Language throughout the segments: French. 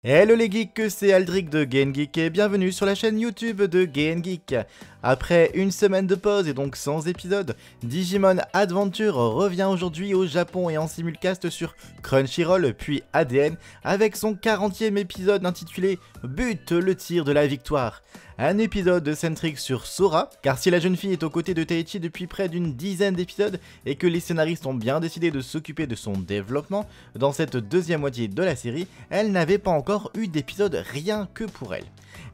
Hello les geeks, c'est Aldric de GameGeek et bienvenue sur la chaîne YouTube de GameGeek. Après une semaine de pause et donc sans épisode, Digimon Adventure revient aujourd'hui au Japon et en simulcast sur Crunchyroll puis ADN avec son 40e épisode intitulé But le tir de la victoire. Un épisode centrique sur Sora, car si la jeune fille est aux côtés de Taichi depuis près d'une dizaine d'épisodes et que les scénaristes ont bien décidé de s'occuper de son développement, dans cette deuxième moitié de la série, elle n'avait pas encore eu d'épisode rien que pour elle.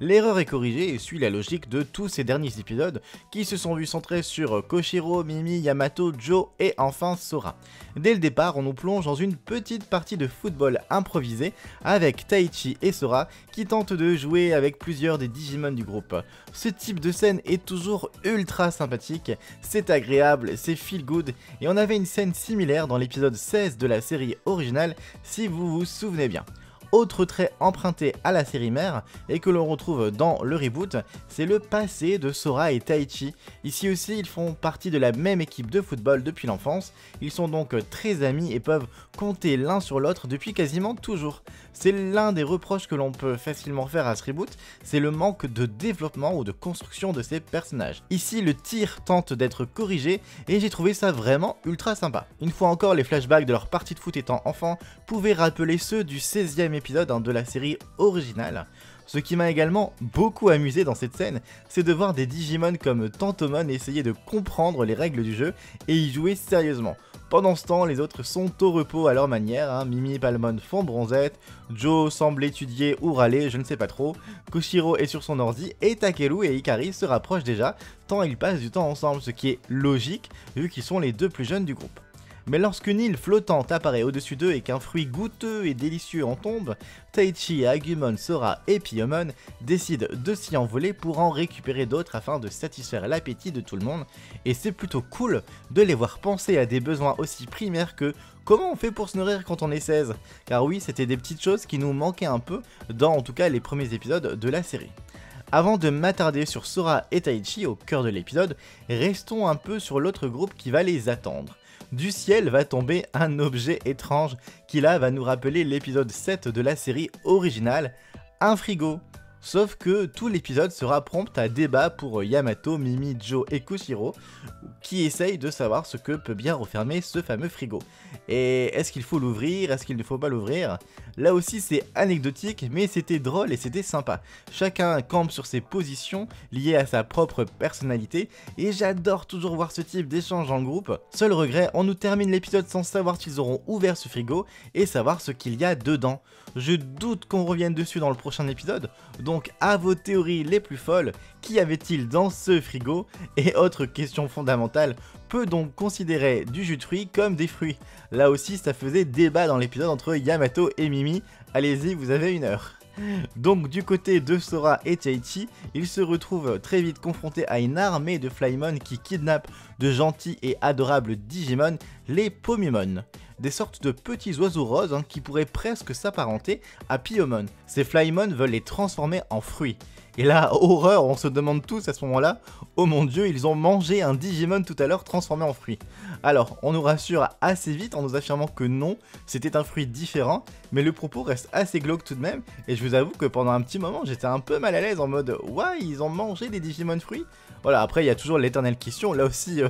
L'erreur est corrigée et suit la logique de tous ces derniers épisodes qui se sont vus centrés sur Koshiro, Mimi, Yamato, Joe et enfin Sora. Dès le départ, on nous plonge dans une petite partie de football improvisée avec Taichi et Sora qui tentent de jouer avec plusieurs des Digimon du groupe. Ce type de scène est toujours ultra sympathique, c'est agréable, c'est feel good et on avait une scène similaire dans l'épisode 16 de la série originale si vous vous souvenez bien. Autre trait emprunté à la série mère et que l'on retrouve dans le reboot, c'est le passé de Sora et Taichi. Ici aussi, ils font partie de la même équipe de football depuis l'enfance, ils sont donc très amis et peuvent compter l'un sur l'autre depuis quasiment toujours. C'est l'un des reproches que l'on peut facilement faire à ce reboot, c'est le manque de développement ou de construction de ces personnages. Ici, le tir tente d'être corrigé et j'ai trouvé ça vraiment ultra sympa. Une fois encore, les flashbacks de leur partie de foot étant enfant pouvaient rappeler ceux du 16e épisode de la série originale. Ce qui m'a également beaucoup amusé dans cette scène, c'est de voir des Digimon comme Tantomon essayer de comprendre les règles du jeu et y jouer sérieusement. Pendant ce temps, les autres sont au repos à leur manière, Mimi et Palmon font bronzette, Joe semble étudier ou râler, je ne sais pas trop, Koshiro est sur son ordi et Takeru et Hikari se rapprochent déjà, tant ils passent du temps ensemble, ce qui est logique vu qu'ils sont les deux plus jeunes du groupe. Mais lorsqu'une île flottante apparaît au-dessus d'eux et qu'un fruit goûteux et délicieux en tombe, Taichi, Agumon, Sora et Piyomon décident de s'y envoler pour en récupérer d'autres afin de satisfaire l'appétit de tout le monde, et c'est plutôt cool de les voir penser à des besoins aussi primaires que comment on fait pour se nourrir quand on est 16, car oui, c'était des petites choses qui nous manquaient un peu dans en tout cas les premiers épisodes de la série. Avant de m'attarder sur Sora et Taichi au cœur de l'épisode, restons un peu sur l'autre groupe qui va les attendre. Du ciel va tomber un objet étrange qui là va nous rappeler l'épisode 7 de la série originale, un frigo. Sauf que tout l'épisode sera prompt à débat pour Yamato, Mimi, Joe et Koshiro qui essayent de savoir ce que peut bien refermer ce fameux frigo. Et est-ce qu'il faut l'ouvrir, est-ce qu'il ne faut pas l'ouvrir? Là aussi c'est anecdotique mais c'était drôle et c'était sympa. Chacun campe sur ses positions liées à sa propre personnalité et j'adore toujours voir ce type d'échange en groupe. Seul regret, on nous termine l'épisode sans savoir s'ils auront ouvert ce frigo et savoir ce qu'il y a dedans. Je doute qu'on revienne dessus dans le prochain épisode, donc à vos théories les plus folles, qu'y avait-il dans ce frigo? Et autre question fondamentale, peut-on considérer du jus de fruits comme des fruits? Là aussi ça faisait débat dans l'épisode entre Yamato et Mimi, allez-y vous avez une heure. Donc du côté de Sora et Taichi, ils se retrouvent très vite confrontés à une armée de Flymon qui kidnappent de gentils et adorables Digimon, les Pomimon. Des sortes de petits oiseaux roses qui pourraient presque s'apparenter à Piyomon. Ces Flymon veulent les transformer en fruits. Et là, horreur, on se demande tous à ce moment-là, oh mon dieu, ils ont mangé un Digimon tout à l'heure transformé en fruit. Alors, on nous rassure assez vite en nous affirmant que non, c'était un fruit différent, mais le propos reste assez glauque tout de même, et je vous avoue que pendant un petit moment, j'étais un peu mal à l'aise en mode « Ouais, ils ont mangé des Digimon fruits ?» Voilà, après il y a toujours l'éternelle question, là aussi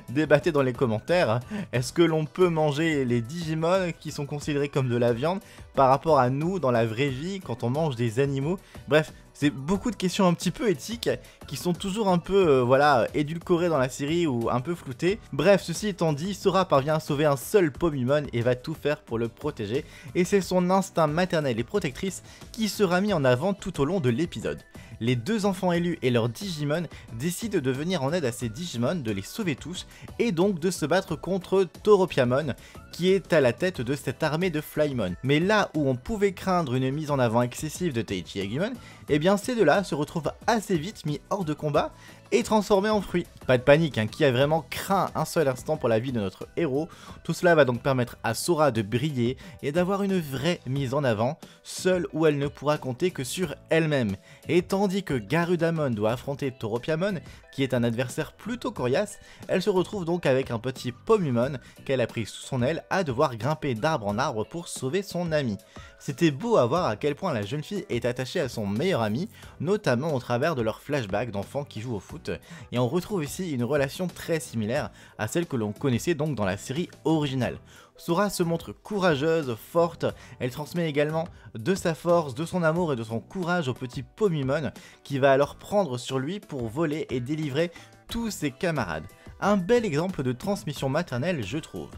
débattez dans les commentaires, est-ce que l'on peut manger les Digimon qui sont considérés comme de la viande par rapport à nous dans la vraie vie quand on mange des animaux? Bref, c'est beaucoup de questions un petit peu éthiques qui sont toujours un peu voilà, édulcorées dans la série ou un peu floutées. Bref, ceci étant dit, Sora parvient à sauver un seul Pomimon et va tout faire pour le protéger, et c'est son instinct maternel et protectrice qui sera mis en avant tout au long de l'épisode. Les deux enfants élus et leurs Digimon décident de venir en aide à ces Digimon, de les sauver tous, et donc de se battre contre Toropiamon, qui est à la tête de cette armée de Flymon. Mais là où on pouvait craindre une mise en avant excessive de Taichi et Agumon, eh bien ces deux-là se retrouvent assez vite mis hors de combat, est transformé en fruit. Pas de panique, hein, qui a vraiment craint un seul instant pour la vie de notre héros. Tout cela va donc permettre à Sora de briller et d'avoir une vraie mise en avant, seule où elle ne pourra compter que sur elle-même. Et tandis que Garudamon doit affronter Tauropiamon, qui est un adversaire plutôt coriace, elle se retrouve donc avec un petit Pomumon qu'elle a pris sous son aile à devoir grimper d'arbre en arbre pour sauver son ami. C'était beau à voir à quel point la jeune fille est attachée à son meilleur ami, notamment au travers de leurs flashbacks d'enfants qui jouent au foot, et on retrouve ici une relation très similaire à celle que l'on connaissait donc dans la série originale. Sora se montre courageuse, forte, elle transmet également de sa force, de son amour et de son courage au petit Pomumon, qui va alors prendre sur lui pour voler et délivrer tous ses camarades. Un bel exemple de transmission maternelle, je trouve.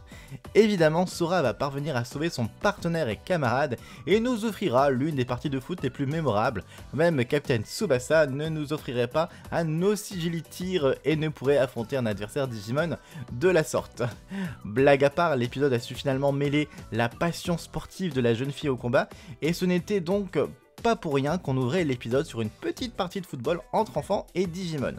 Évidemment, Sora va parvenir à sauver son partenaire et camarade et nous offrira l'une des parties de foot les plus mémorables. Même Captain Tsubasa ne nous offrirait pas un aussi joli tir et ne pourrait affronter un adversaire Digimon de la sorte. Blague à part, l'épisode a su finalement mêler la passion sportive de la jeune fille au combat et ce n'était donc pas pour rien qu'on ouvrait l'épisode sur une petite partie de football entre enfants et Digimon.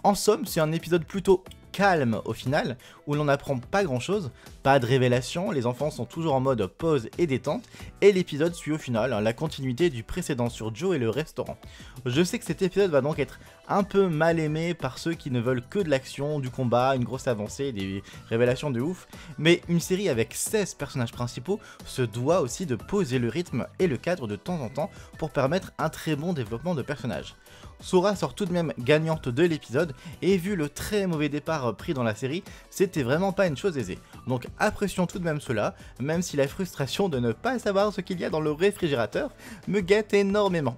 En somme, c'est un épisode plutôt calme au final, où l'on n'apprend pas grand chose, pas de révélation, les enfants sont toujours en mode pause et détente, et l'épisode suit au final la continuité du précédent sur Joe et le restaurant. Je sais que cet épisode va donc être un peu mal aimé par ceux qui ne veulent que de l'action, du combat, une grosse avancée, des révélations de ouf, mais une série avec 16 personnages principaux se doit aussi de poser le rythme et le cadre de temps en temps pour permettre un très bon développement de personnages. Sora sort tout de même gagnante de l'épisode, et vu le très mauvais départ pris dans la série, c'était vraiment pas une chose aisée. Donc apprécions tout de même cela, même si la frustration de ne pas savoir ce qu'il y a dans le réfrigérateur me guette énormément.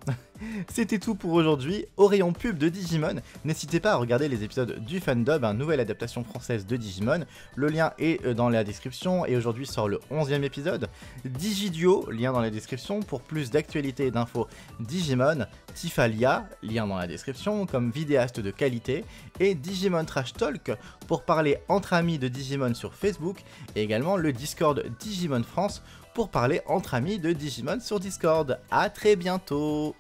C'était tout pour aujourd'hui. Au rayon pub de Digimon, n'hésitez pas à regarder les épisodes du Fandub, une nouvelle adaptation française de Digimon. Le lien est dans la description et aujourd'hui sort le 11e épisode. Digiduo, lien dans la description pour plus d'actualités et d'infos Digimon. Tifalia, lien dans la description comme vidéaste de qualité. Et Digimon Trash Talk pour parler entre amis de Digimon sur Facebook. Et également le Discord Digimon France pour parler entre amis de Digimon sur Discord. A très bientôt.